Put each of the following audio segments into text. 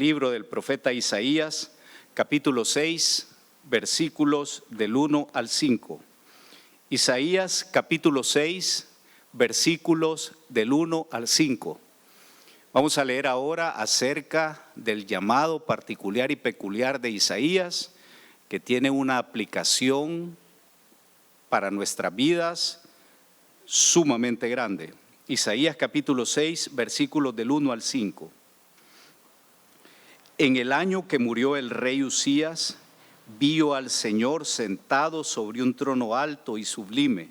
libro del profeta Isaías, capítulo 6, versículos del 1 al 5. Isaías, capítulo 6, versículos del 1 al 5. Vamos a leer ahora acerca del llamado particular y peculiar de Isaías, que tiene una aplicación para nuestras vidas sumamente grande. Isaías capítulo 6, versículos del 1 al 5. En el año que murió el rey Uzías, vio al Señor sentado sobre un trono alto y sublime,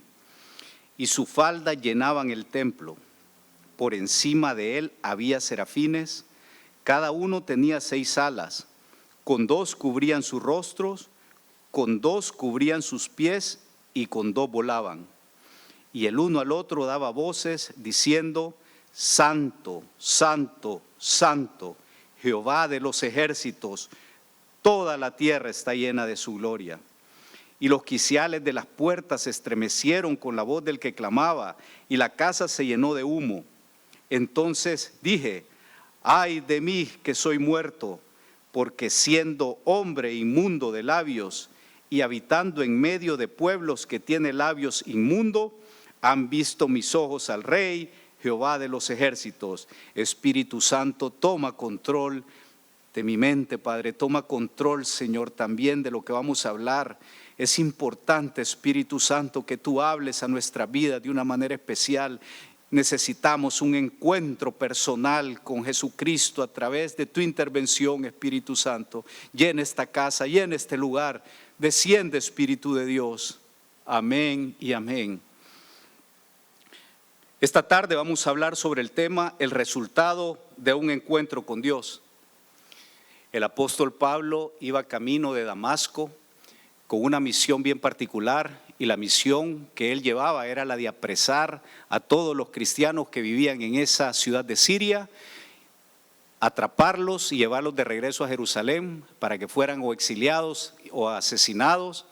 y su falda llenaban el templo. Por encima de él había serafines, cada uno tenía 6 alas, con 2 cubrían sus rostros, con 2 cubrían sus pies y con 2 volaban. Y el uno al otro daba voces diciendo: Santo, Santo, Santo, Jehová de los ejércitos, toda la tierra está llena de su gloria. Y los quiciales de las puertas se estremecieron con la voz del que clamaba, y la casa se llenó de humo. Entonces dije: ay de mí que soy muerto, porque siendo hombre inmundo de labios y habitando en medio de pueblos que tienen labios inmundos, han visto mis ojos al Rey, Jehová de los ejércitos. Espíritu Santo, toma control de mi mente, Padre. Toma control, Señor, también de lo que vamos a hablar. Es importante, Espíritu Santo, que tú hables a nuestra vida de una manera especial. Necesitamos un encuentro personal con Jesucristo a través de tu intervención, Espíritu Santo. Llena esta casa, llena este lugar. Desciende, Espíritu de Dios. Amén y amén. Esta tarde vamos a hablar sobre el tema, el resultado de un encuentro con Dios. El apóstol Pablo iba camino de Damasco con una misión bien particular, y la misión que él llevaba era la de apresar a todos los cristianos que vivían en esa ciudad de Siria, atraparlos y llevarlos de regreso a Jerusalén para que fueran o exiliados o asesinados.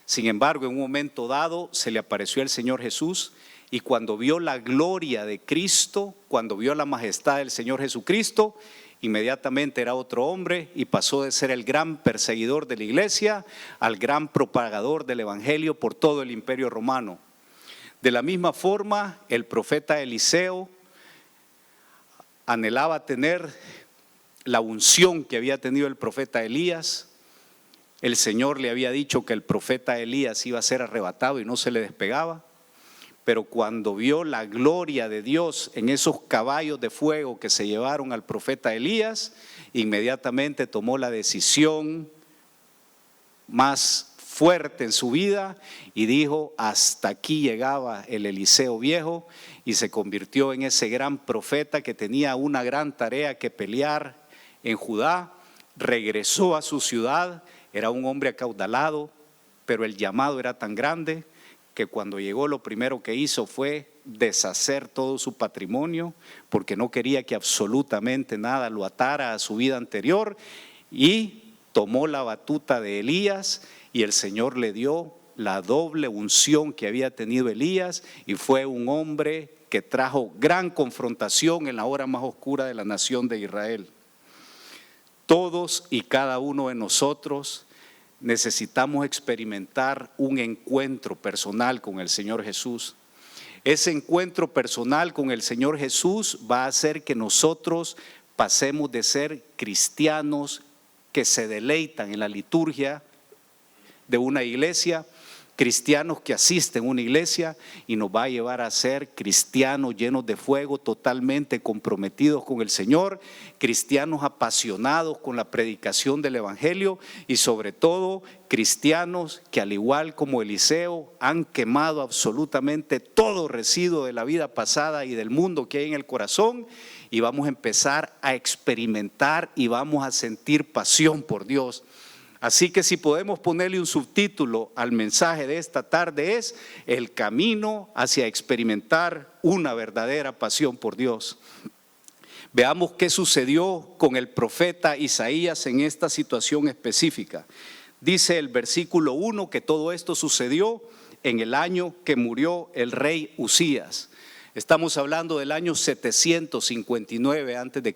Sin embargo, en un momento dado se le apareció el Señor Jesús, y cuando vio la gloria de Cristo, cuando vio la majestad del Señor Jesucristo, inmediatamente era otro hombre y pasó de ser el gran perseguidor de la iglesia al gran propagador del evangelio por todo el imperio romano. De la misma forma, el profeta Eliseo anhelaba tener la unción que había tenido el profeta Elías. El Señor le había dicho que el profeta Elías iba a ser arrebatado y no se le despegaba. Pero cuando vio la gloria de Dios en esos caballos de fuego que se llevaron al profeta Elías, inmediatamente tomó la decisión más fuerte en su vida y dijo: hasta aquí llegaba el Eliseo viejo, y se convirtió en ese gran profeta que tenía una gran tarea que pelear en Judá. Regresó a su ciudad, era un hombre acaudalado, pero el llamado era tan grande que cuando llegó lo primero que hizo fue deshacer todo su patrimonio, porque no quería que absolutamente nada lo atara a su vida anterior, y tomó la batuta de Elías, y el Señor le dio la doble unción que había tenido Elías, y fue un hombre que trajo gran confrontación en la hora más oscura de la nación de Israel. Todos y cada uno de nosotros necesitamos experimentar un encuentro personal con el Señor Jesús. Ese encuentro personal con el Señor Jesús va a hacer que nosotros pasemos de ser cristianos que se deleitan en la liturgia de una iglesia, cristianos que asisten a una iglesia, y nos va a llevar a ser cristianos llenos de fuego, totalmente comprometidos con el Señor, cristianos apasionados con la predicación del evangelio, y sobre todo cristianos que, al igual como Eliseo, han quemado absolutamente todo residuo de la vida pasada y del mundo que hay en el corazón, y vamos a empezar a experimentar y vamos a sentir pasión por Dios. Así que si podemos ponerle un subtítulo al mensaje de esta tarde, es el camino hacia experimentar una verdadera pasión por Dios. Veamos qué sucedió con el profeta Isaías en esta situación específica. Dice el versículo 1 que todo esto sucedió en el año que murió el rey Uzías. Estamos hablando del año 759 a.C.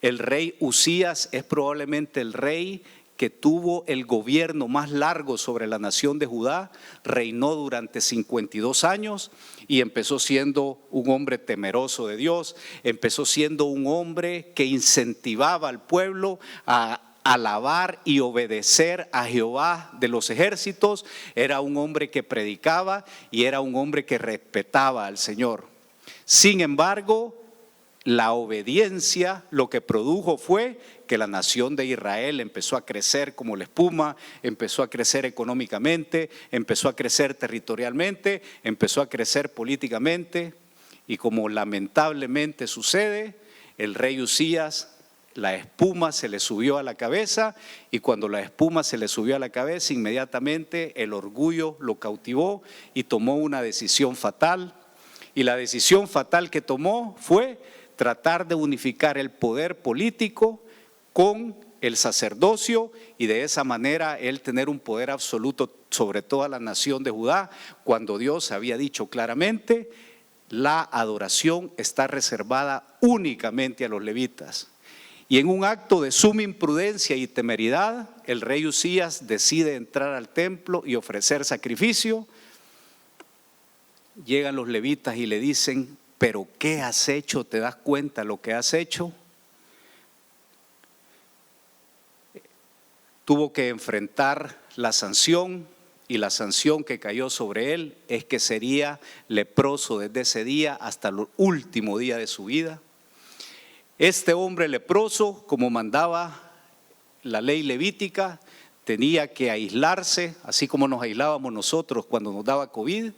El rey Usías es probablemente el rey que tuvo el gobierno más largo sobre la nación de Judá, reinó durante 52 años y empezó siendo un hombre temeroso de Dios, empezó siendo un hombre que incentivaba al pueblo a alabar y obedecer a Jehová de los ejércitos. Era un hombre que predicaba y era un hombre que respetaba al Señor. Sin embargo, la obediencia lo que produjo fue que la nación de Israel empezó a crecer como la espuma, empezó a crecer económicamente, empezó a crecer territorialmente, empezó a crecer políticamente, y como lamentablemente sucede, el rey Usías, la espuma se le subió a la cabeza, y cuando la espuma se le subió a la cabeza, inmediatamente el orgullo lo cautivó y tomó una decisión fatal. Y la decisión fatal que tomó fue tratar de unificar el poder político con el sacerdocio, y de esa manera él tener un poder absoluto sobre toda la nación de Judá, cuando Dios había dicho claramente: la adoración está reservada únicamente a los levitas. Y en un acto de suma imprudencia y temeridad, el rey Usías decide entrar al templo y ofrecer sacrificio. Llegan los levitas y le dicen: ¿pero qué has hecho? ¿Te das cuenta lo que has hecho? Tuvo que enfrentar la sanción, y la sanción que cayó sobre él es que sería leproso desde ese día hasta el último día de su vida. Este hombre leproso, como mandaba la ley levítica, tenía que aislarse, así como nos aislábamos nosotros cuando nos daba COVID.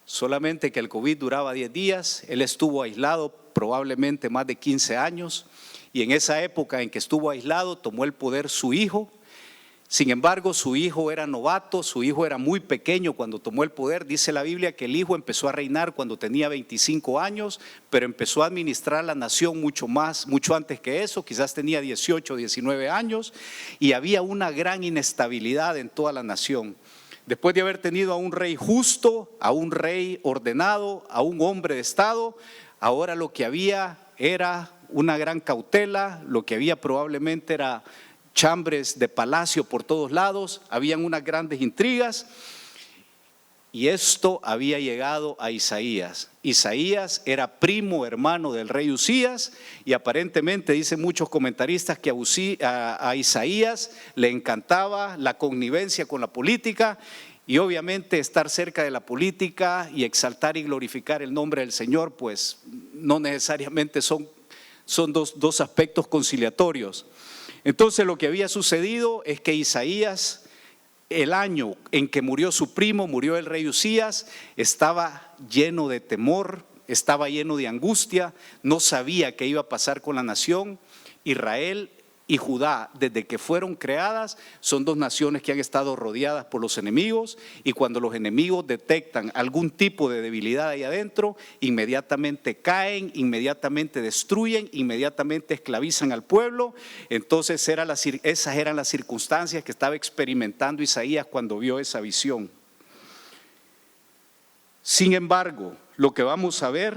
Solamente que el COVID duraba 10 días, él estuvo aislado probablemente más de 15 años, y en esa época en que estuvo aislado tomó el poder su hijo. Sin embargo, su hijo era novato, su hijo era muy pequeño cuando tomó el poder. Dice la Biblia que el hijo empezó a reinar cuando tenía 25 años, pero empezó a administrar la nación mucho antes que eso, quizás tenía 18, 19 años, y había una gran inestabilidad en toda la nación. Después de haber tenido a un rey justo, a un rey ordenado, a un hombre de Estado, ahora lo que había era una gran cautela, lo que había probablemente era chambres de palacio por todos lados, habían unas grandes intrigas, y esto había llegado a Isaías. Isaías era primo hermano del rey Usías, y aparentemente dicen muchos comentaristas que a Isaías le encantaba la connivencia con la política, y obviamente estar cerca de la política y exaltar y glorificar el nombre del Señor, pues no necesariamente son dos aspectos conciliatorios. Entonces lo que había sucedido es que Isaías, el año en que murió su primo, murió el rey Usías, estaba lleno de temor, estaba lleno de angustia, no sabía qué iba a pasar con la nación. Israel y Judá, desde que fueron creadas, son dos naciones que han estado rodeadas por los enemigos, y cuando los enemigos detectan algún tipo de debilidad ahí adentro, inmediatamente caen, inmediatamente destruyen, inmediatamente esclavizan al pueblo. Entonces esas eran las circunstancias que estaba experimentando Isaías cuando vio esa visión. Sin embargo, lo que vamos a ver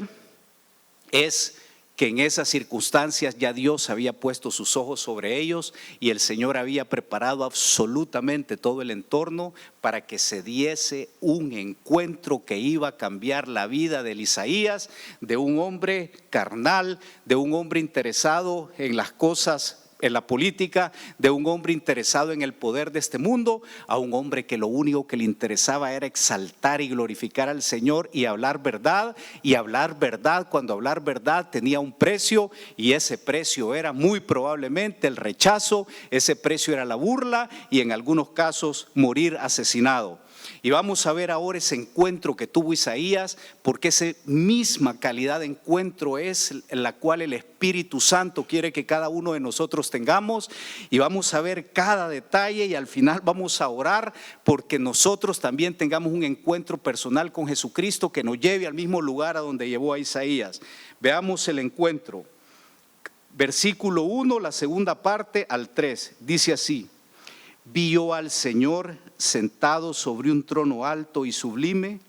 es que en esas circunstancias ya Dios había puesto sus ojos sobre ellos, y el Señor había preparado absolutamente todo el entorno para que se diese un encuentro que iba a cambiar la vida de Isaías, de un hombre carnal, de un hombre interesado en las cosas, en la política, de un hombre interesado en el poder de este mundo, a un hombre que lo único que le interesaba era exaltar y glorificar al Señor y hablar verdad. Y hablar verdad, cuando hablar verdad tenía un precio, y ese precio era muy probablemente el rechazo, ese precio era la burla, y en algunos casos morir asesinado. Y vamos a ver ahora ese encuentro que tuvo Isaías, porque esa misma calidad de encuentro es la cual el Espíritu Santo quiere que cada uno de nosotros tengamos. Y vamos a ver cada detalle, y al final vamos a orar porque nosotros también tengamos un encuentro personal con Jesucristo que nos lleve al mismo lugar a donde llevó a Isaías. Veamos el encuentro. Versículo 1, la segunda parte al 3, dice así: vio al Señor sentado sobre un trono alto y sublime,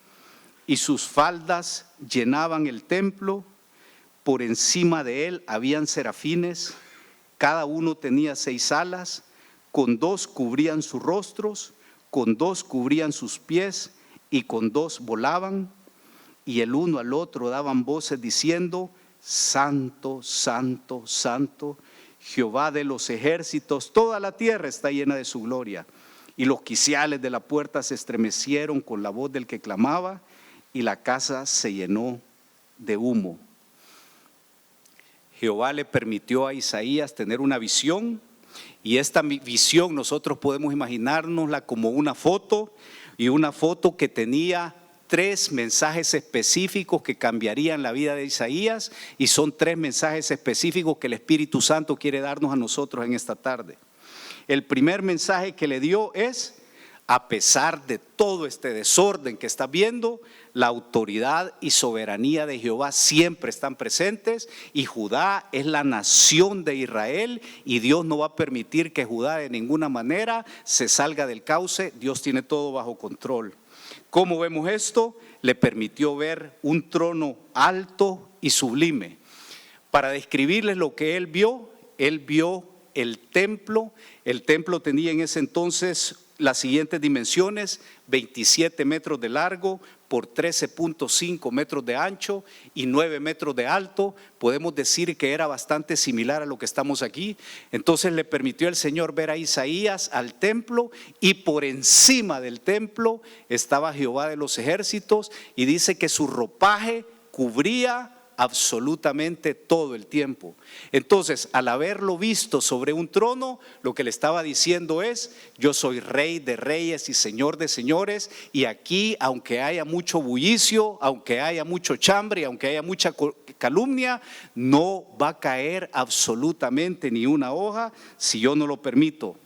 y sus faldas llenaban el templo. Por encima de él habían serafines, Cada uno tenía 6 alas, con 2 cubrían sus rostros, con 2 cubrían sus pies y con 2 volaban. Y el uno al otro daban voces diciendo: Santo, Santo, Santo, Jehová de los ejércitos, toda la tierra está llena de su gloria. Y los quiciales de la puerta se estremecieron con la voz del que clamaba, y la casa se llenó de humo. Jehová le permitió a Isaías tener una visión, y esta visión nosotros podemos imaginárnosla como una foto, y una foto que tenía 3 mensajes específicos que cambiarían la vida de Isaías, y son 3 mensajes específicos que el Espíritu Santo quiere darnos a nosotros en esta tarde. El primer mensaje que le dio es: a pesar de todo este desorden que estás viendo, la autoridad y soberanía de Jehová siempre están presentes, y Judá es la nación de Israel, y Dios no va a permitir que Judá de ninguna manera se salga del cauce. Dios tiene todo bajo control. ¿Cómo vemos esto? Le permitió ver un trono alto y sublime. Para describirles lo que él vio el templo. El templo tenía en ese entonces las siguientes dimensiones: 27 metros de largo por 13.5 metros de ancho y 9 metros de alto. Podemos decir que era bastante similar a lo que estamos aquí. Entonces le permitió el Señor ver a Isaías al templo, y por encima del templo estaba Jehová de los ejércitos, y dice que su ropaje cubría absolutamente todo el tiempo. Entonces, al haberlo visto sobre un trono, lo que le estaba diciendo es: yo soy Rey de reyes y Señor de señores, y aquí, aunque haya mucho bullicio, aunque haya mucho chambre, aunque haya mucha calumnia, no va a caer absolutamente ni una hoja si yo no lo permito.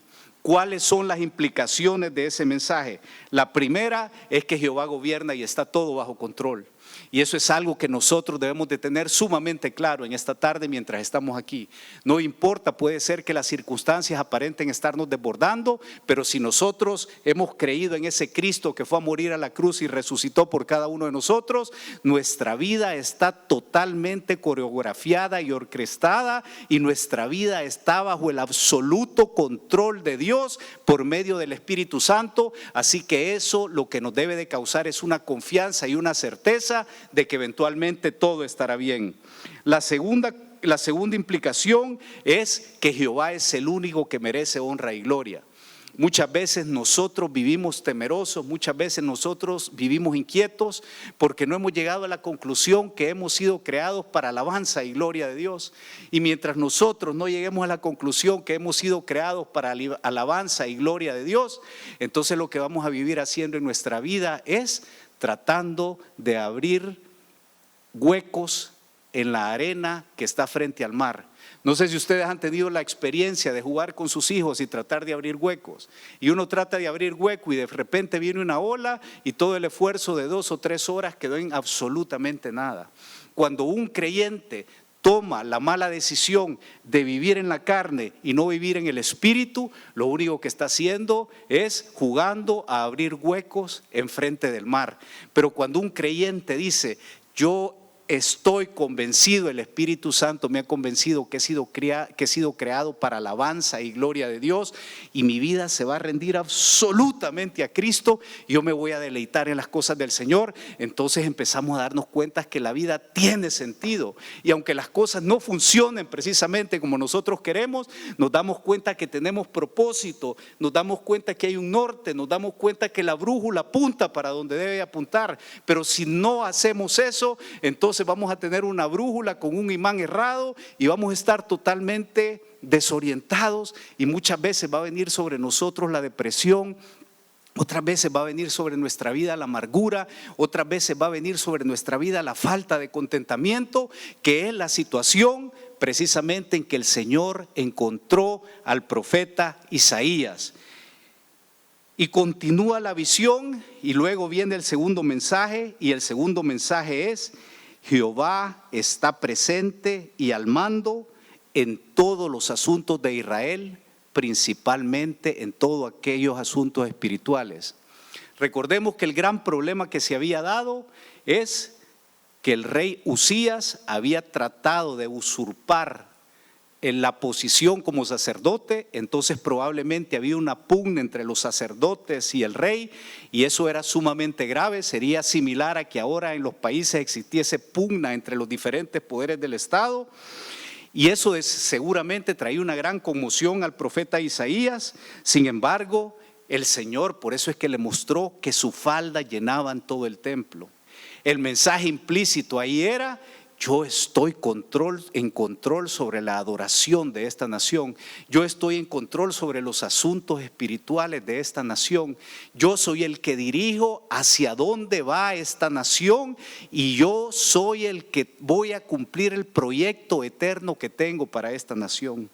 ¿Cuáles son las implicaciones de ese mensaje? La primera es que Jehová gobierna y está todo bajo control. Y eso es algo que nosotros debemos de tener sumamente claro en esta tarde mientras estamos aquí. No importa, puede ser que las circunstancias aparenten estarnos desbordando, pero si nosotros hemos creído en ese Cristo que fue a morir a la cruz y resucitó por cada uno de nosotros, nuestra vida está totalmente coreografiada y orquestada, y nuestra vida está bajo el absoluto control de Dios por medio del Espíritu Santo. Así que eso lo que nos debe de causar es una confianza y una certeza de que eventualmente todo estará bien. La segunda implicación es que Jehová es el único que merece honra y gloria. Muchas veces nosotros vivimos temerosos, muchas veces nosotros vivimos inquietos porque no hemos llegado a la conclusión que hemos sido creados para alabanza y gloria de Dios. Y mientras nosotros no lleguemos a la conclusión que hemos sido creados para alabanza y gloria de Dios, entonces lo que vamos a vivir haciendo en nuestra vida es tratando de abrir huecos en la arena que está frente al mar. No sé si ustedes han tenido la experiencia de jugar con sus hijos y tratar de abrir huecos. Y uno trata de abrir hueco y de repente viene una ola y todo el esfuerzo de 2 o 3 horas quedó en absolutamente nada. Cuando un creyente toma la mala decisión de vivir en la carne y no vivir en el espíritu, lo único que está haciendo es jugando a abrir huecos enfrente del mar. Pero cuando un creyente dice: yo estoy convencido, el Espíritu Santo me ha convencido que he sido creado para alabanza y gloria de Dios, y mi vida se va a rendir absolutamente a Cristo, yo me voy a deleitar en las cosas del Señor. Entonces empezamos a darnos cuenta que la vida tiene sentido, y aunque las cosas no funcionen precisamente como nosotros queremos, nos damos cuenta que tenemos propósito, nos damos cuenta que hay un norte, nos damos cuenta que la brújula apunta para donde debe apuntar. Pero si no hacemos eso, entonces vamos a tener una brújula con un imán errado y vamos a estar totalmente desorientados, y muchas veces va a venir sobre nosotros la depresión, otras veces va a venir sobre nuestra vida la amargura, otras veces va a venir sobre nuestra vida la falta de contentamiento, que es la situación precisamente en que el Señor encontró al profeta Isaías. Y continúa la visión, y luego viene el segundo mensaje, y el segundo mensaje es: Jehová está presente y al mando en todos los asuntos de Israel, principalmente en todos aquellos asuntos espirituales. Recordemos que el gran problema que se había dado es que el rey Usías había tratado de usurpar en la posición como sacerdote, entonces probablemente había una pugna entre los sacerdotes y el rey, y eso era sumamente grave. Sería similar a que ahora en los países existiese pugna entre los diferentes poderes del Estado, y eso seguramente traía una gran conmoción al profeta Isaías. Sin embargo, el Señor, por eso es que le mostró que su falda llenaban todo el templo. El mensaje implícito ahí era: yo estoy en control sobre la adoración de esta nación. Yo estoy en control sobre los asuntos espirituales de esta nación. Yo soy el que dirijo hacia dónde va esta nación, y yo soy el que voy a cumplir el proyecto eterno que tengo para esta nación.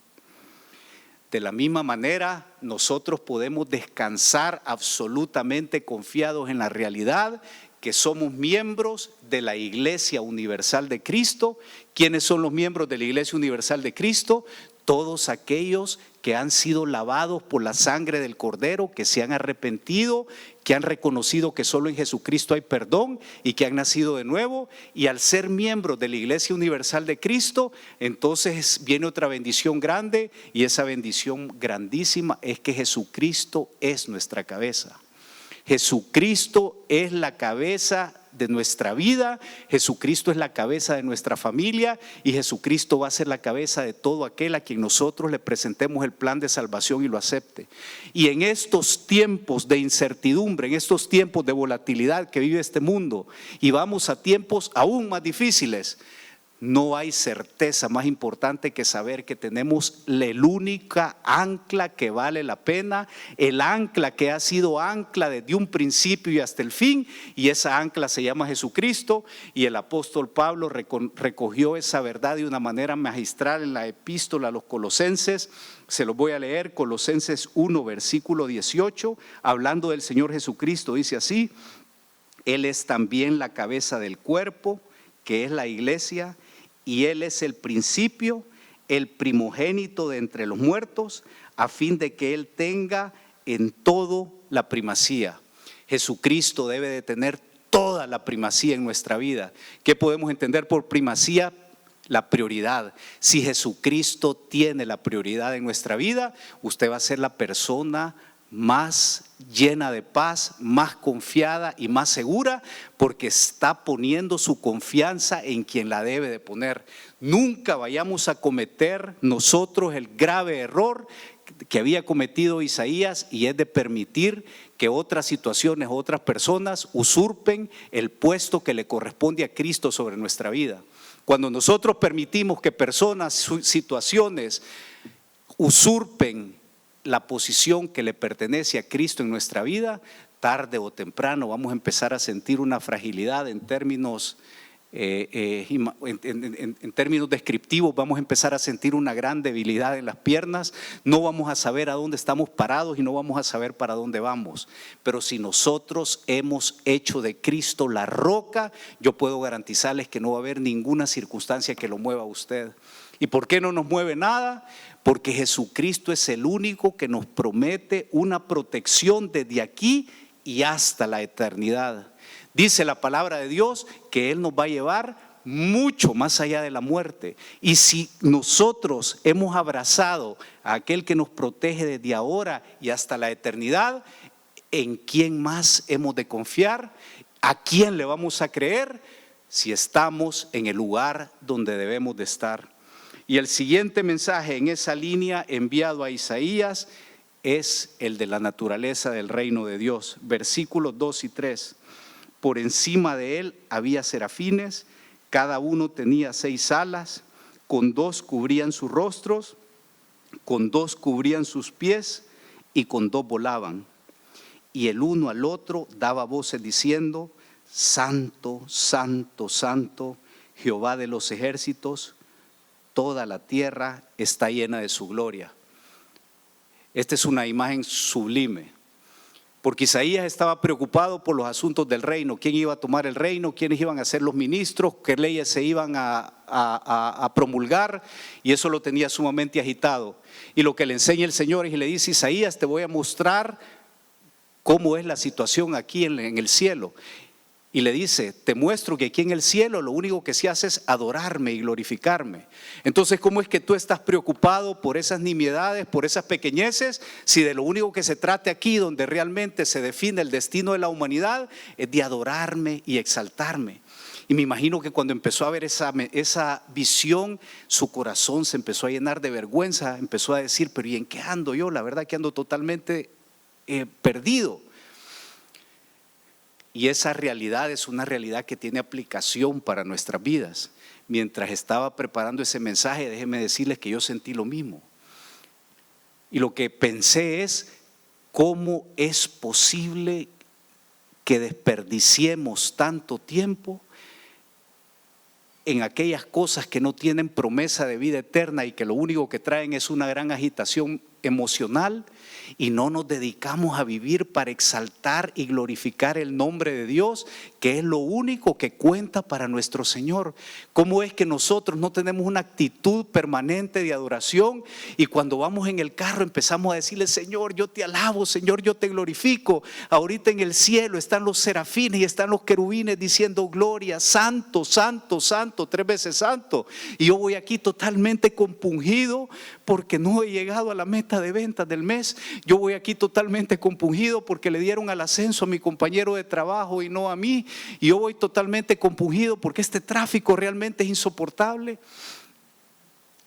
De la misma manera, nosotros podemos descansar absolutamente confiados en la realidad que somos miembros de la Iglesia Universal de Cristo. ¿Quiénes son los miembros de la Iglesia Universal de Cristo? Todos aquellos que han sido lavados por la sangre del Cordero, que se han arrepentido, que han reconocido que solo en Jesucristo hay perdón y que han nacido de nuevo. Y al ser miembros de la Iglesia Universal de Cristo, entonces viene otra bendición grande, y esa bendición grandísima es que Jesucristo es nuestra cabeza. Jesucristo es la cabeza de nuestra vida, Jesucristo es la cabeza de nuestra familia, y Jesucristo va a ser la cabeza de todo aquel a quien nosotros le presentemos el plan de salvación y lo acepte. Y en estos tiempos de incertidumbre, en estos tiempos de volatilidad que vive este mundo, y vamos a tiempos aún más difíciles, no hay certeza más importante que saber que tenemos la única ancla que vale la pena, el ancla que ha sido ancla desde un principio y hasta el fin, y esa ancla se llama Jesucristo. Y el apóstol Pablo recogió esa verdad de una manera magistral en la epístola a los Colosenses. Se los voy a leer, Colosenses 1, versículo 18, hablando del Señor Jesucristo, dice así: Él es también la cabeza del cuerpo, que es la iglesia, y Él es el principio, el primogénito de entre los muertos, a fin de que Él tenga en todo la primacía. Jesucristo debe de tener toda la primacía en nuestra vida. ¿Qué podemos entender por primacía? La prioridad. Si Jesucristo tiene la prioridad en nuestra vida, usted va a ser la persona más llena de paz, más confiada y más segura, porque está poniendo su confianza en quien la debe de poner. Nunca vayamos a cometer nosotros el grave error que había cometido Isaías, y es de permitir que otras situaciones, otras personas usurpen el puesto que le corresponde a Cristo sobre nuestra vida. Cuando nosotros permitimos que personas, situaciones usurpen la posición que le pertenece a Cristo en nuestra vida, tarde o temprano vamos a empezar a sentir una fragilidad en términos descriptivos. Vamos a empezar a sentir una gran debilidad en las piernas, no vamos a saber a dónde estamos parados y no vamos a saber para dónde vamos. Pero si nosotros hemos hecho de Cristo la roca, yo puedo garantizarles que no va a haber ninguna circunstancia que lo mueva a usted. ¿Y por qué no nos mueve nada? Porque Jesucristo es el único que nos promete una protección desde aquí y hasta la eternidad. Dice la palabra de Dios que Él nos va a llevar mucho más allá de la muerte. Y si nosotros hemos abrazado a aquel que nos protege desde ahora y hasta la eternidad, ¿en quién más hemos de confiar? ¿A quién le vamos a creer? Si estamos en el lugar donde debemos de estar. Y el siguiente mensaje en esa línea enviado a Isaías es el de la naturaleza del reino de Dios. Versículos 2 y 3. Por encima de él había serafines, cada uno tenía 6 alas, con 2 cubrían sus rostros, con 2 cubrían sus pies y con 2 volaban. Y el uno al otro daba voces diciendo: Santo, santo, santo, Jehová de los ejércitos, toda la tierra está llena de su gloria. Esta es una imagen sublime, porque Isaías estaba preocupado por los asuntos del reino. ¿Quién iba a tomar el reino? ¿Quiénes iban a ser los ministros? ¿Qué leyes se iban a promulgar? Y eso lo tenía sumamente agitado. Y lo que le enseña el Señor es y le dice: Isaías, te voy a mostrar cómo es la situación aquí en el cielo. y le dice: te muestro que aquí en el cielo lo único que se hace es adorarme y glorificarme. Entonces, ¿cómo es que tú estás preocupado por esas nimiedades, por esas pequeñeces, si de lo único que se trate aquí, donde realmente se define el destino de la humanidad, es de adorarme y exaltarme? Y me imagino que cuando empezó a ver esa visión, su corazón se empezó a llenar de vergüenza, empezó a decir: pero ¿y en qué ando yo? La verdad que ando totalmente perdido. Y esa realidad es una realidad que tiene aplicación para nuestras vidas. Mientras estaba preparando ese mensaje, déjenme decirles que yo sentí lo mismo. Y lo que pensé es: ¿cómo es posible que desperdiciemos tanto tiempo en aquellas cosas que no tienen promesa de vida eterna y que lo único que traen es una gran agitación emocional, y no nos dedicamos a vivir para exaltar y glorificar el nombre de Dios, que es lo único que cuenta para nuestro Señor? ¿Cómo es que nosotros no tenemos una actitud permanente de adoración y cuando vamos en el carro empezamos a decirle: Señor, yo te alabo, Señor, yo te glorifico? Ahorita en el cielo están los serafines y están los querubines diciendo: gloria, santo, santo, santo, 3 veces santo. Y yo voy aquí totalmente compungido porque no he llegado a la meta de ventas del mes. Yo voy aquí totalmente compungido porque le dieron al ascenso a mi compañero de trabajo y no a mí. Y yo voy totalmente compungido porque este tráfico realmente es insoportable.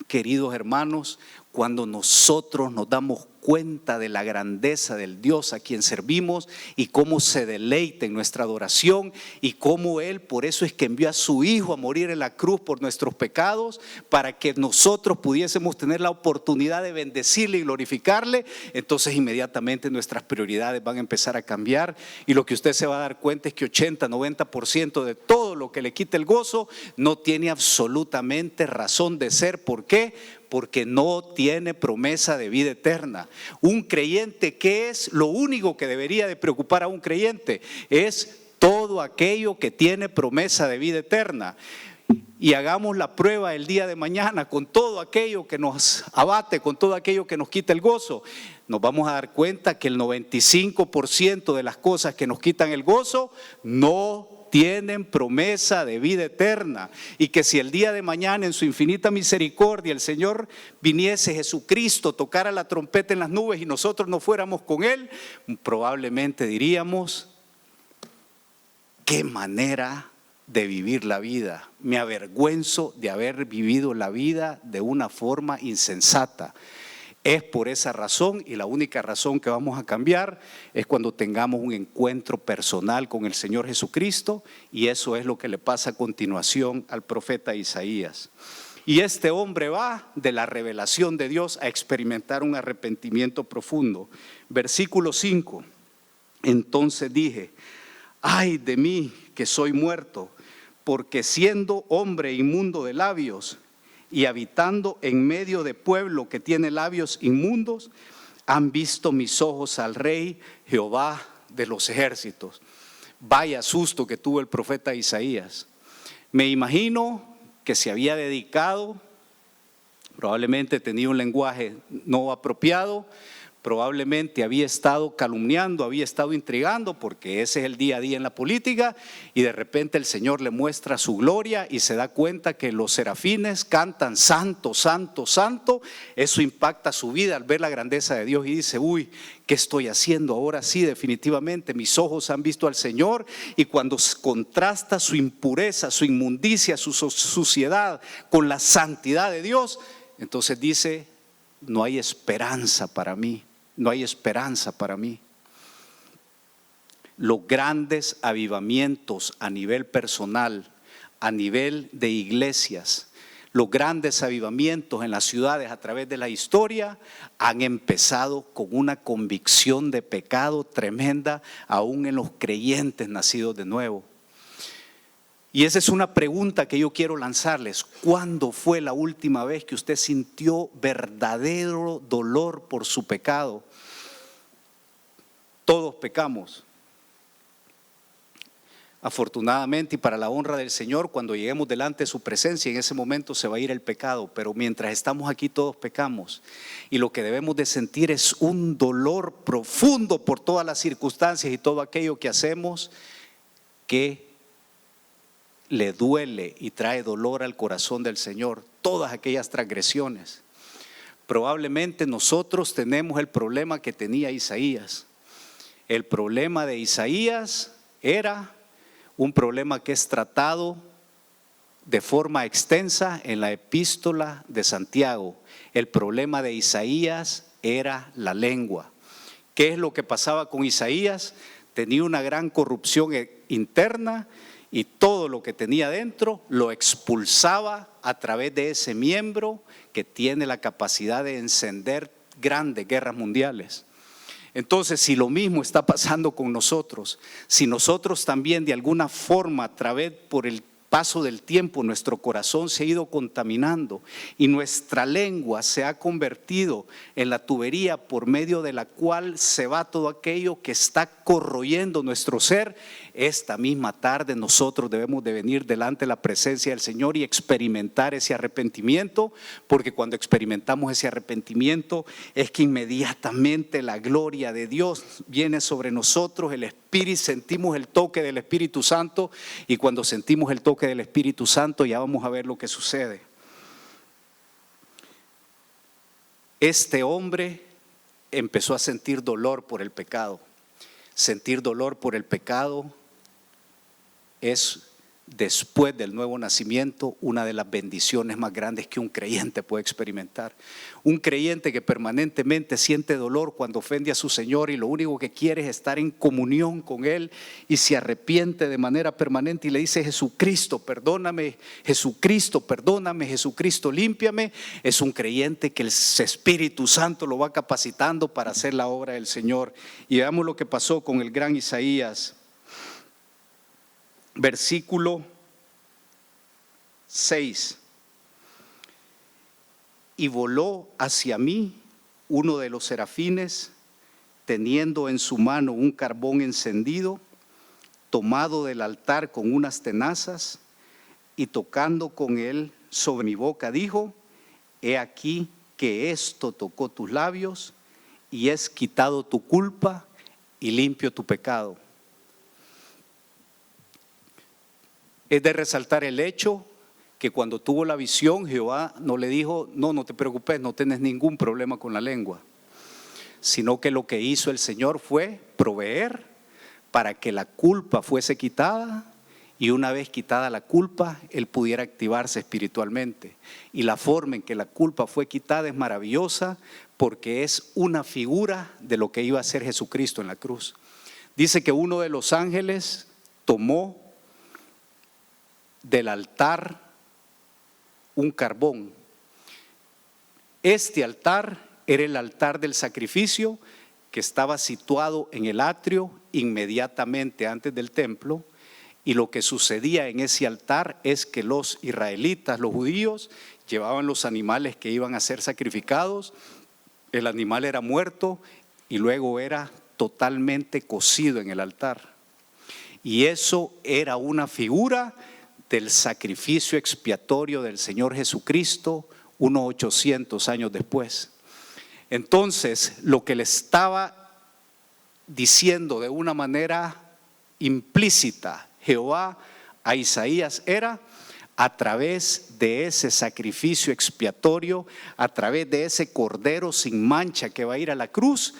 Queridos hermanos, cuando nosotros nos damos cuenta de la grandeza del Dios a quien servimos y cómo se deleita en nuestra adoración y cómo Él, por eso es que envió a su Hijo a morir en la cruz por nuestros pecados, para que nosotros pudiésemos tener la oportunidad de bendecirle y glorificarle, entonces inmediatamente nuestras prioridades van a empezar a cambiar, y lo que usted se va a dar cuenta es que 80-90% de todo lo que le quita el gozo no tiene absolutamente razón de ser. ¿Por qué? Porque no tiene promesa de vida eterna. Un creyente, ¿qué es? Lo único que debería de preocupar a un creyente es todo aquello que tiene promesa de vida eterna. Y hagamos la prueba el día de mañana con todo aquello que nos abate, con todo aquello que nos quita el gozo. Nos vamos a dar cuenta que el 95% de las cosas que nos quitan el gozo no tienen promesa de vida eterna, y que si el día de mañana en su infinita misericordia el Señor viniese, Jesucristo tocara la trompeta en las nubes y nosotros no fuéramos con Él, probablemente diríamos: qué manera de vivir la vida, me avergüenzo de haber vivido la vida de una forma insensata. Es por esa razón, y la única razón que vamos a cambiar es cuando tengamos un encuentro personal con el Señor Jesucristo, y eso es lo que le pasa a continuación al profeta Isaías. Y este hombre va de la revelación de Dios a experimentar un arrepentimiento profundo. Versículo 5: entonces dije: ay de mí que soy muerto, porque siendo hombre inmundo de labios y habitando en medio de pueblo que tiene labios inmundos, han visto mis ojos al Rey Jehová de los ejércitos. Vaya susto que tuvo el profeta Isaías. Me imagino que se había dedicado, probablemente tenía un lenguaje no apropiado, probablemente había estado calumniando, había estado intrigando, porque ese es el día a día en la política, y de repente el Señor le muestra su gloria y se da cuenta que los serafines cantan santo, santo, santo. Eso impacta su vida al ver la grandeza de Dios y dice: uy, ¿qué estoy haciendo? Ahora sí, definitivamente mis ojos han visto al Señor. Y cuando contrasta su impureza, su inmundicia, su suciedad con la santidad de Dios, entonces dice: no hay esperanza para mí. No hay esperanza para mí. Los grandes avivamientos a nivel personal, a nivel de iglesias, los grandes avivamientos en las ciudades a través de la historia han empezado con una convicción de pecado tremenda, aún en los creyentes nacidos de nuevo. Y esa es una pregunta que yo quiero lanzarles: ¿cuándo fue la última vez que usted sintió verdadero dolor por su pecado? Todos pecamos. Afortunadamente y para la honra del Señor, cuando lleguemos delante de su presencia, en ese momento se va a ir el pecado, pero mientras estamos aquí todos pecamos, y lo que debemos de sentir es un dolor profundo por todas las circunstancias y todo aquello que hacemos que le duele y trae dolor al corazón del Señor, todas aquellas transgresiones. Probablemente nosotros tenemos el problema que tenía Isaías. El problema de Isaías era un problema que es tratado de forma extensa en la epístola de Santiago. El problema de Isaías era la lengua. ¿Qué es lo que pasaba con Isaías? Tenía una gran corrupción interna y todo lo que tenía dentro lo expulsaba a través de ese miembro que tiene la capacidad de encender grandes guerras mundiales. Entonces, si lo mismo está pasando con nosotros, si nosotros también de alguna forma a través por el paso del tiempo nuestro corazón se ha ido contaminando y nuestra lengua se ha convertido en la tubería por medio de la cual se va todo aquello que está corroyendo nuestro ser, esta misma tarde nosotros debemos de venir delante de la presencia del Señor y experimentar ese arrepentimiento, porque cuando experimentamos ese arrepentimiento es que inmediatamente la gloria de Dios viene sobre nosotros, el Espíritu, sentimos el toque del Espíritu Santo, y cuando sentimos el toque del Espíritu Santo ya vamos a ver lo que sucede. Este hombre empezó a sentir dolor por el pecado. Sentir dolor por el pecado es, después del nuevo nacimiento, una de las bendiciones más grandes que un creyente puede experimentar. Un creyente que permanentemente siente dolor cuando ofende a su Señor y lo único que quiere es estar en comunión con Él y se arrepiente de manera permanente y le dice: Jesucristo, perdóname, Jesucristo, perdóname, Jesucristo, límpiame. Es un creyente que el Espíritu Santo lo va capacitando para hacer la obra del Señor. Y veamos lo que pasó con el gran Isaías. Versículo 6. Y voló hacia mí uno de los serafines, teniendo en su mano un carbón encendido, tomado del altar con unas tenazas, y tocando con él sobre mi boca, dijo: he aquí que esto tocó tus labios, y es quitado tu culpa y limpio tu pecado. Es de resaltar el hecho que cuando tuvo la visión, Jehová no le dijo: no te preocupes, no tienes ningún problema con la lengua, sino que lo que hizo el Señor fue proveer para que la culpa fuese quitada, y una vez quitada la culpa, él pudiera activarse espiritualmente. Y la forma en que la culpa fue quitada es maravillosa, porque es una figura de lo que iba a hacer Jesucristo en la cruz. Dice que uno de los ángeles tomó del altar un carbón. Este altar era el altar del sacrificio, que estaba situado en el atrio inmediatamente antes del templo. Y lo que sucedía en ese altar es que los israelitas, los judíos, llevaban los animales que iban a ser sacrificados. El animal era muerto y luego era totalmente cocido en el altar. Y eso era una figura del sacrificio expiatorio del Señor Jesucristo unos 800 años después. Entonces, lo que le estaba diciendo de una manera implícita Jehová a Isaías era: a través de ese sacrificio expiatorio, a través de ese cordero sin mancha que va a ir a la cruz,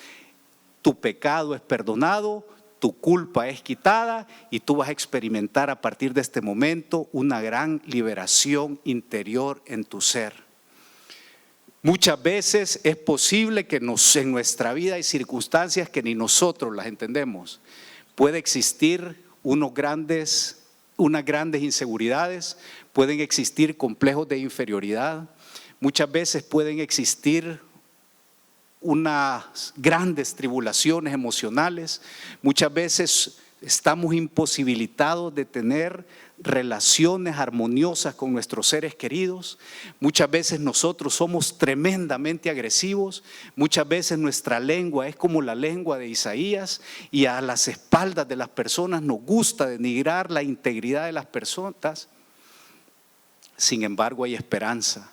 tu pecado es perdonado, tu culpa es quitada y tú vas a experimentar a partir de este momento una gran liberación interior en tu ser. Muchas veces es posible que en nuestra vida hay circunstancias que ni nosotros las entendemos. Puede existir unas grandes inseguridades, pueden existir complejos de inferioridad, muchas veces pueden existir unas grandes tribulaciones emocionales, muchas veces estamos imposibilitados de tener relaciones armoniosas con nuestros seres queridos, muchas veces nosotros somos tremendamente agresivos, muchas veces nuestra lengua es como la lengua de Isaías y a las espaldas de las personas nos gusta denigrar la integridad de las personas. Sin embargo, hay esperanza,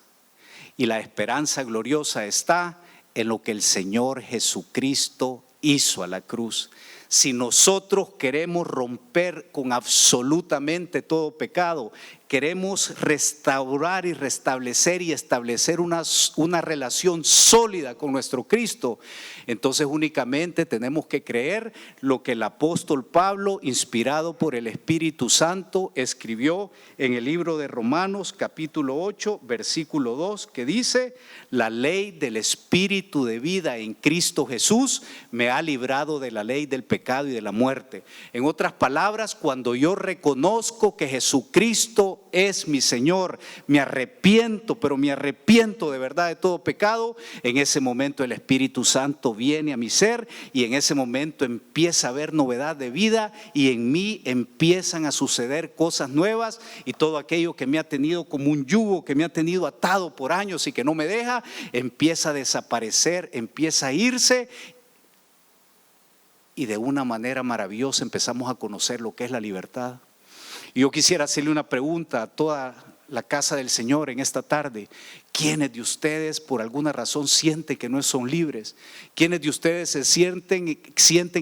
y la esperanza gloriosa está en lo que el Señor Jesucristo hizo a la cruz. Si nosotros queremos romper con absolutamente todo pecado, queremos restaurar y restablecer y establecer una relación sólida con nuestro Cristo, entonces únicamente tenemos que creer lo que el apóstol Pablo, inspirado por el Espíritu Santo, escribió en el libro de Romanos capítulo 8 versículo 2, que dice: la ley del Espíritu de vida en Cristo Jesús me ha librado de la ley del pecado y de la muerte. En otras palabras, cuando yo reconozco que Jesucristo es mi Señor, me arrepiento, pero me arrepiento de verdad de todo pecado, en ese momento el Espíritu Santo viene a mi ser y en ese momento empieza a haber novedad de vida y en mí empiezan a suceder cosas nuevas, y todo aquello que me ha tenido como un yugo, que me ha tenido atado por años y que no me deja, empieza a desaparecer, empieza a irse, y de una manera maravillosa empezamos a conocer lo que es la libertad. Y yo quisiera hacerle una pregunta a toda la casa del Señor en esta tarde. ¿Quiénes de ustedes por alguna razón sienten que no son libres? ¿Quiénes de ustedes se sienten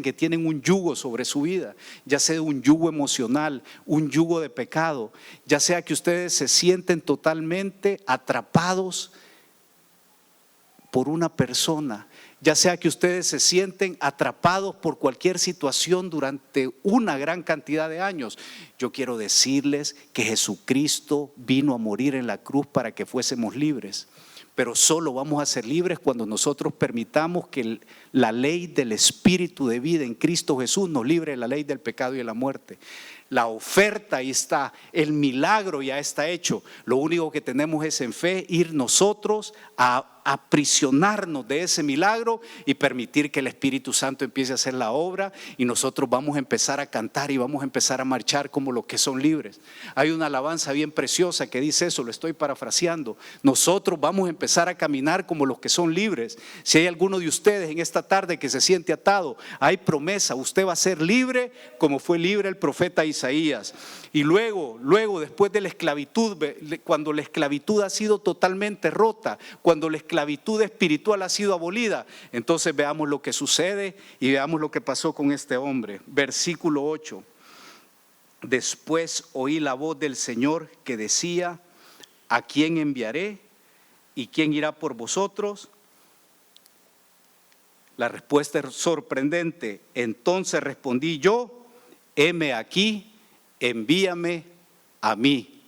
que tienen un yugo sobre su vida? Ya sea un yugo emocional, un yugo de pecado, ya sea que ustedes se sienten totalmente atrapados por una persona, ya sea que ustedes se sienten atrapados por cualquier situación durante una gran cantidad de años. Yo quiero decirles que Jesucristo vino a morir en la cruz para que fuésemos libres, pero solo vamos a ser libres cuando nosotros permitamos que la ley del Espíritu de vida en Cristo Jesús nos libre de la ley del pecado y de la muerte. La oferta ahí está, el milagro ya está hecho. Lo único que tenemos es en fe ir nosotros a aprisionarnos de ese milagro y permitir que el Espíritu Santo empiece a hacer la obra, y nosotros vamos a empezar a cantar y vamos a empezar a marchar como los que son libres. Hay una alabanza bien preciosa que dice eso, lo estoy parafraseando: nosotros vamos a empezar a caminar como los que son libres. Si hay alguno de ustedes en esta tarde que se siente atado, hay promesa, usted va a ser libre como fue libre el profeta Isaías. Y luego después de la esclavitud, cuando la esclavitud ha sido totalmente rota, cuando la esclavitud espiritual ha sido abolida, entonces veamos lo que sucede y veamos lo que pasó con este hombre. Versículo 8: después oí la voz del Señor que decía: ¿a quién enviaré? ¿Y quién irá por vosotros? La respuesta es sorprendente. Entonces respondí yo: heme aquí, envíame a mí.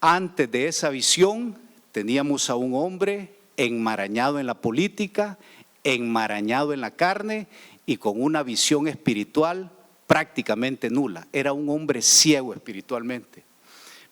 Antes de esa visión teníamos a un hombre enmarañado en la política, enmarañado en la carne y con una visión espiritual prácticamente nula. Era un hombre ciego espiritualmente.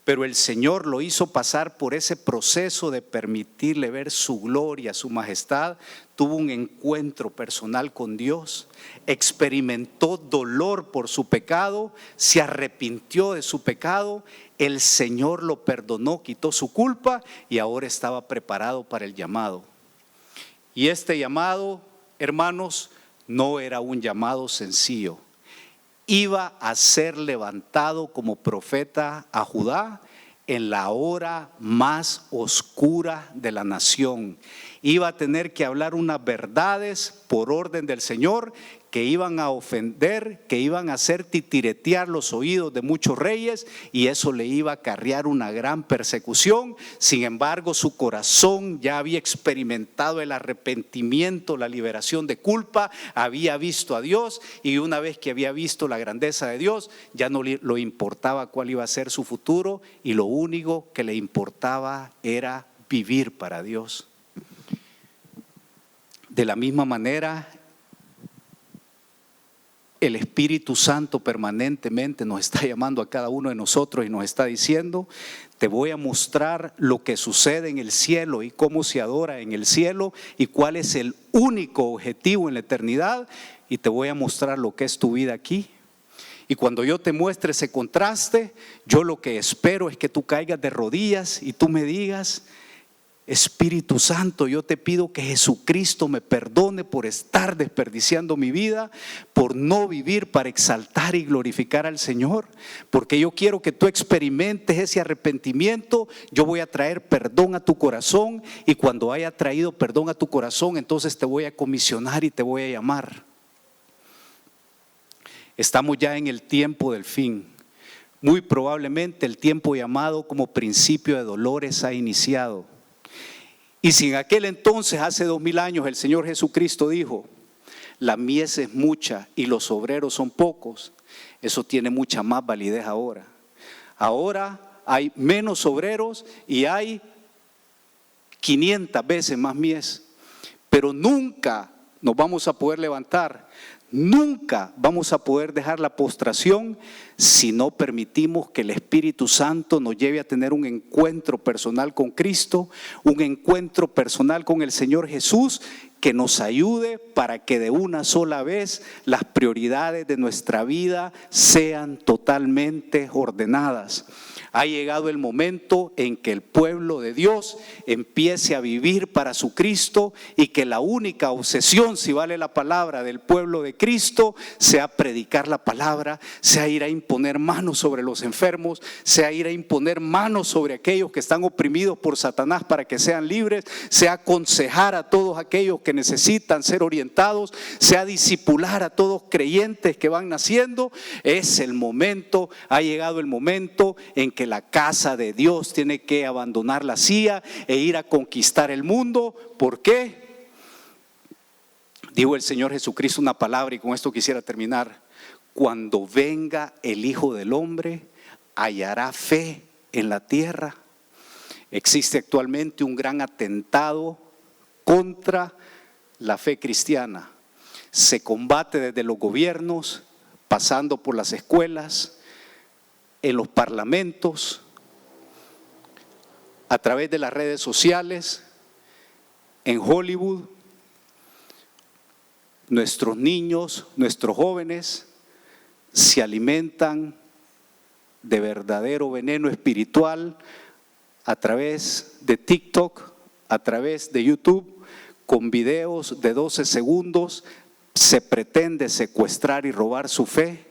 Pero el Señor lo hizo pasar por ese proceso de permitirle ver su gloria, su majestad. Tuvo un encuentro personal con Dios, experimentó dolor por su pecado, se arrepintió de su pecado, el Señor lo perdonó, quitó su culpa y ahora estaba preparado para el llamado. Y este llamado, hermanos, no era un llamado sencillo. Iba a ser levantado como profeta a Judá en la hora más oscura de la nación. Iba a tener que hablar unas verdades por orden del Señor que iban a ofender, que iban a hacer titiretear los oídos de muchos reyes, y eso le iba a acarrear una gran persecución. Sin embargo, su corazón ya había experimentado el arrepentimiento, la liberación de culpa, había visto a Dios, y una vez que había visto la grandeza de Dios, ya no le importaba cuál iba a ser su futuro, y lo único que le importaba era vivir para Dios. De la misma manera, el Espíritu Santo permanentemente nos está llamando a cada uno de nosotros y nos está diciendo: te voy a mostrar lo que sucede en el cielo y cómo se adora en el cielo y cuál es el único objetivo en la eternidad, y te voy a mostrar lo que es tu vida aquí. Y cuando yo te muestre ese contraste, yo lo que espero es que tú caigas de rodillas y tú me digas: Espíritu Santo, yo te pido que Jesucristo me perdone por estar desperdiciando mi vida, por no vivir para exaltar y glorificar al Señor, porque yo quiero que tú experimentes ese arrepentimiento. Yo voy a traer perdón a tu corazón, y cuando haya traído perdón a tu corazón, entonces te voy a comisionar y te voy a llamar. Estamos ya en el tiempo del fin. Muy probablemente el tiempo llamado como principio de dolores ha iniciado. Y si en aquel entonces, hace 2000 años, el Señor Jesucristo dijo: la mies es mucha y los obreros son pocos, eso tiene mucha más validez ahora. Ahora hay menos obreros y hay 500 veces más mies, pero nunca nos vamos a poder levantar, nunca vamos a poder dejar la postración si no permitimos que el Espíritu Santo nos lleve a tener un encuentro personal con Cristo, un encuentro personal con el Señor Jesús, que nos ayude para que de una sola vez las prioridades de nuestra vida sean totalmente ordenadas. Ha llegado el momento en que el pueblo de Dios empiece a vivir para su Cristo y que la única obsesión, si vale la palabra, del pueblo de Cristo sea predicar la palabra, sea ir a imponer manos sobre los enfermos, sea ir a imponer manos sobre aquellos que están oprimidos por Satanás para que sean libres, sea aconsejar a todos aquellos que necesitan ser orientados, sea discipular a todos creyentes que van naciendo. Es el momento, ha llegado el momento en que la casa de Dios tiene que abandonar la silla e ir a conquistar el mundo. ¿Por qué? Dijo el Señor Jesucristo una palabra y con esto quisiera terminar: cuando venga el Hijo del Hombre, ¿hallará fe en la tierra? Existe actualmente un gran atentado contra la fe cristiana. Se combate desde los gobiernos, pasando por las escuelas, en los parlamentos, a través de las redes sociales, en Hollywood. Nuestros niños, nuestros jóvenes se alimentan de verdadero veneno espiritual a través de TikTok, a través de YouTube, con videos de 12 segundos. Se pretende secuestrar y robar su fe.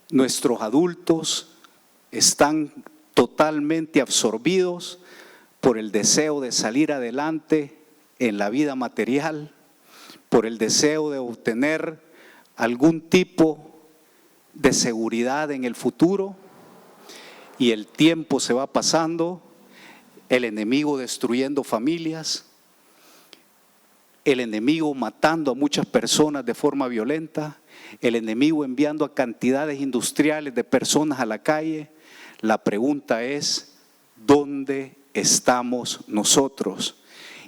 Nuestros adultos están totalmente absorbidos por el deseo de salir adelante en la vida material, por el deseo de obtener algún tipo de seguridad en el futuro, y el tiempo se va pasando, el enemigo destruyendo familias, el enemigo matando a muchas personas de forma violenta, el enemigo enviando a cantidades industriales de personas a la calle. La pregunta es: ¿dónde estamos nosotros?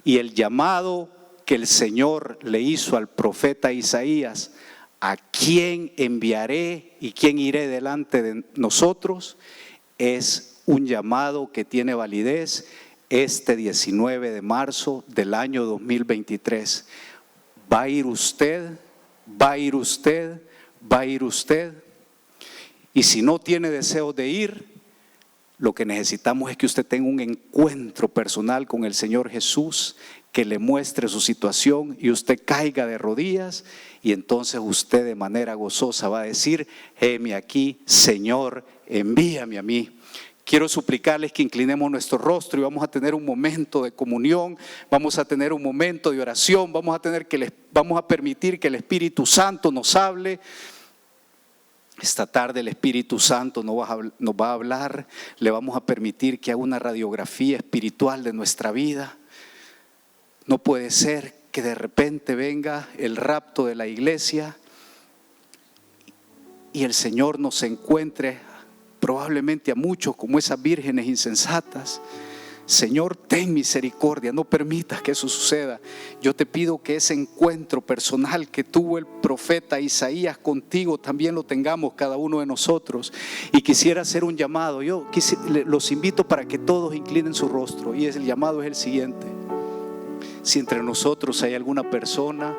Y el llamado que el Señor le hizo al profeta Isaías: ¿a quién enviaré y quién iré delante de nosotros?, es un llamado que tiene validez este 19 de marzo del año 2023. ¿Va a ir usted? ¿Va a ir usted? ¿Va a ir usted? Y si no tiene deseo de ir, lo que necesitamos es que usted tenga un encuentro personal con el Señor Jesús, que le muestre su situación y usted caiga de rodillas, y entonces usted de manera gozosa va a decir: heme aquí, Señor, envíame a mí. Quiero suplicarles que inclinemos nuestro rostro y vamos a tener un momento de comunión, vamos a tener un momento de oración, vamos a permitir que el Espíritu Santo nos hable. Esta tarde el Espíritu Santo nos va a hablar, le vamos a permitir que haga una radiografía espiritual de nuestra vida. No puede ser que de repente venga el rapto de la iglesia y el Señor nos encuentre, probablemente a muchos, como esas vírgenes insensatas. Señor, ten misericordia, no permitas que eso suceda. Yo te pido que ese encuentro personal que tuvo el profeta Isaías contigo también lo tengamos cada uno de nosotros. Y quisiera hacer un llamado. Yo los invito para que todos inclinen su rostro, y el llamado es el siguiente: si entre nosotros hay alguna persona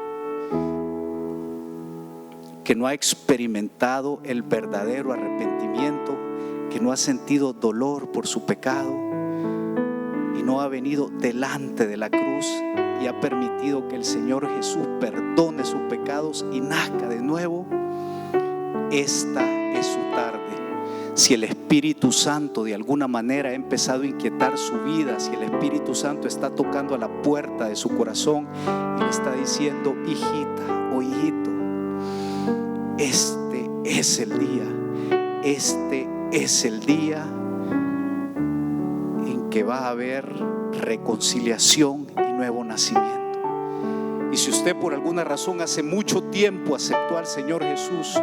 que no ha experimentado el verdadero arrepentimiento, que no ha sentido dolor por su pecado y no ha venido delante de la cruz y ha permitido que el Señor Jesús perdone sus pecados y nazca de nuevo, esta es su tarde. Si el Espíritu Santo de alguna manera ha empezado a inquietar su vida, si el Espíritu Santo está tocando a la puerta de su corazón y le está diciendo: hijita o hijito, este es el día, este es el día en que va a haber reconciliación y nuevo nacimiento. Y si usted por alguna razón hace mucho tiempo aceptó al Señor Jesús,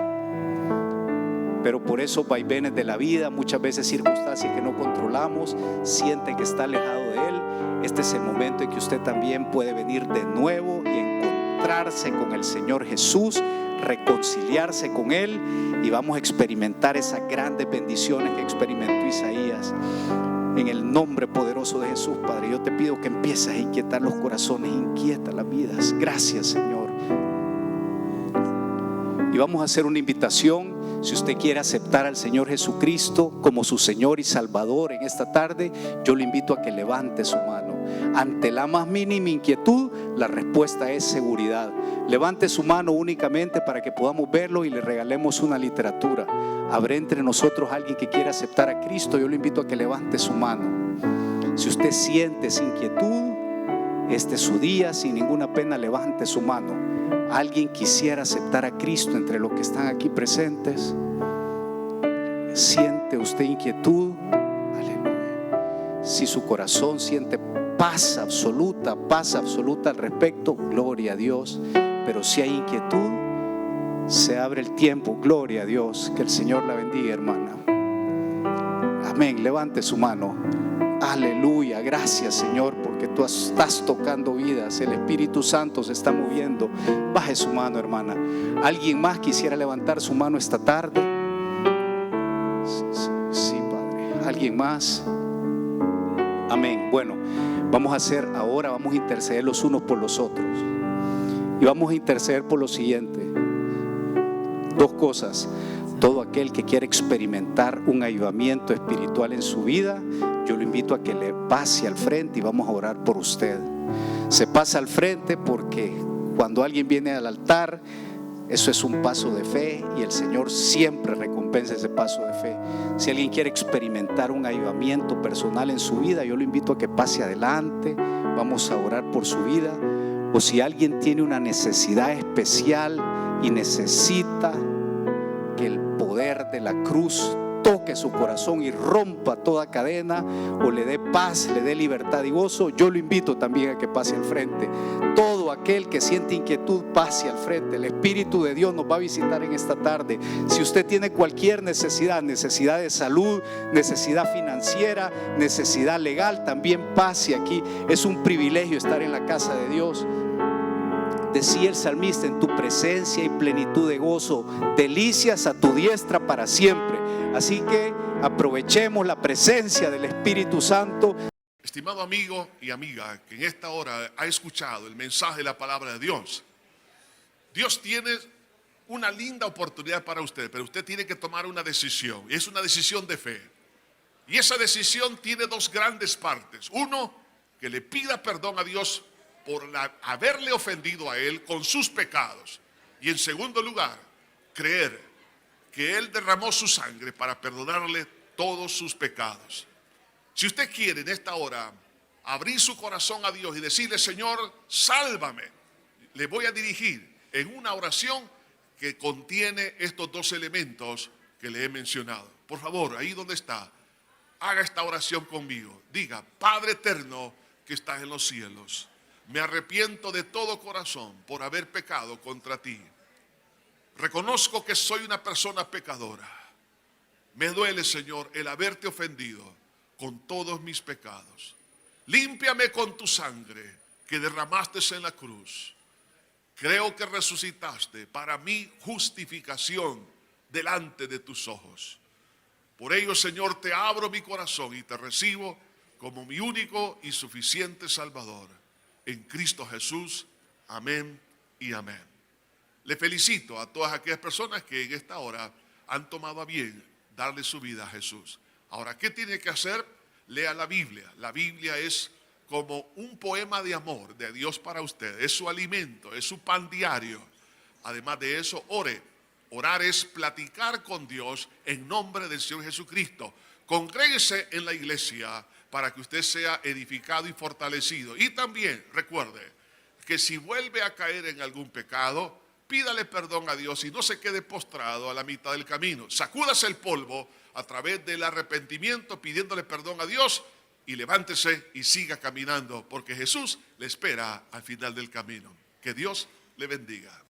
pero por esos vaivenes de la vida, muchas veces circunstancias que no controlamos, siente que está alejado de Él, este es el momento en que usted también puede venir de nuevo y encontrarse con el Señor Jesús, reconciliarse con Él, y vamos a experimentar esas grandes bendiciones que experimentó Isaías. En el nombre poderoso de Jesús, Padre, yo te pido que empieces a inquietar los corazones, inquieta las vidas. Gracias, Señor. Y vamos a hacer una invitación. Si usted quiere aceptar al Señor Jesucristo como su Señor y Salvador en esta tarde, yo le invito a que levante su mano. Ante la más mínima inquietud, la respuesta es seguridad. Levante su mano únicamente para que podamos verlo y le regalemos una literatura. ¿Habrá entre nosotros alguien que quiera aceptar a Cristo? Yo le invito a que levante su mano. Si usted siente esa inquietud, este es su día, sin ninguna pena levante su mano. ¿Alguien quisiera aceptar a Cristo entre los que están aquí presentes? ¿Siente usted inquietud? Aleluya. Si su corazón siente paz absoluta al respecto, gloria a Dios. Pero si hay inquietud, se abre el tiempo, gloria a Dios. Que el Señor la bendiga, hermana. Amén, levante su mano. Aleluya, gracias, Señor, porque tú estás tocando vidas. El Espíritu Santo se está moviendo. Baje su mano, hermana. ¿Alguien más quisiera levantar su mano esta tarde? Sí, Padre. ¿Alguien más? Amén. Bueno, vamos a interceder los unos por los otros. Y vamos a interceder por lo siguiente. Dos cosas. Todo aquel que quiere experimentar un avivamiento espiritual en su vida, yo lo invito a que le pase al frente y vamos a orar por usted. Se pasa al frente porque cuando alguien viene al altar, eso es un paso de fe y el Señor siempre recompensa ese paso de fe. Si alguien quiere experimentar un avivamiento personal en su vida, yo lo invito a que pase adelante. Vamos a orar por su vida. O si alguien tiene una necesidad especial y necesita que el poder de la cruz toque su corazón y rompa toda cadena, o le dé paz, le dé libertad y gozo, yo lo invito también a que pase al frente. Todo aquel que siente inquietud, pase al frente. El Espíritu de Dios nos va a visitar en esta tarde. Si usted tiene cualquier necesidad de salud, necesidad financiera, necesidad legal, también pase aquí. Es un privilegio estar en la casa de Dios. Decía el salmista: en tu presencia y plenitud de gozo, delicias a tu diestra para siempre. Así que aprovechemos la presencia del Espíritu Santo. Estimado amigo y amiga que en esta hora ha escuchado el mensaje de la palabra de Dios, Dios tiene una linda oportunidad para usted, pero usted tiene que tomar una decisión. Es una decisión de fe. Y esa decisión tiene dos grandes partes. Uno, que le pida perdón a Dios por haberle ofendido a Él con sus pecados. Y en segundo lugar, creer que Él derramó su sangre para perdonarle todos sus pecados. Si usted quiere en esta hora abrir su corazón a Dios y decirle: Señor, sálvame, le voy a dirigir en una oración que contiene estos dos elementos que le he mencionado. Por favor, ahí donde está, haga esta oración conmigo. Diga: Padre eterno que estás en los cielos, me arrepiento de todo corazón por haber pecado contra ti. Reconozco que soy una persona pecadora. Me duele, Señor, el haberte ofendido con todos mis pecados. Límpiame con tu sangre que derramaste en la cruz. Creo que resucitaste para mi justificación delante de tus ojos. Por ello, Señor, te abro mi corazón y te recibo como mi único y suficiente Salvador. En Cristo Jesús, amén y amén. Le felicito a todas aquellas personas que en esta hora han tomado a bien darle su vida a Jesús. Ahora, ¿qué tiene que hacer? Lea la Biblia. La Biblia es como un poema de amor de Dios para usted. Es su alimento, es su pan diario. Además de eso, ore. Orar es platicar con Dios en nombre del Señor Jesucristo. Congréguese en la iglesia para que usted sea edificado y fortalecido. Y también recuerde que si vuelve a caer en algún pecado, pídale perdón a Dios y no se quede postrado a la mitad del camino. Sacúdase el polvo a través del arrepentimiento, pidiéndole perdón a Dios, y levántese y siga caminando, porque Jesús le espera al final del camino. Que Dios le bendiga.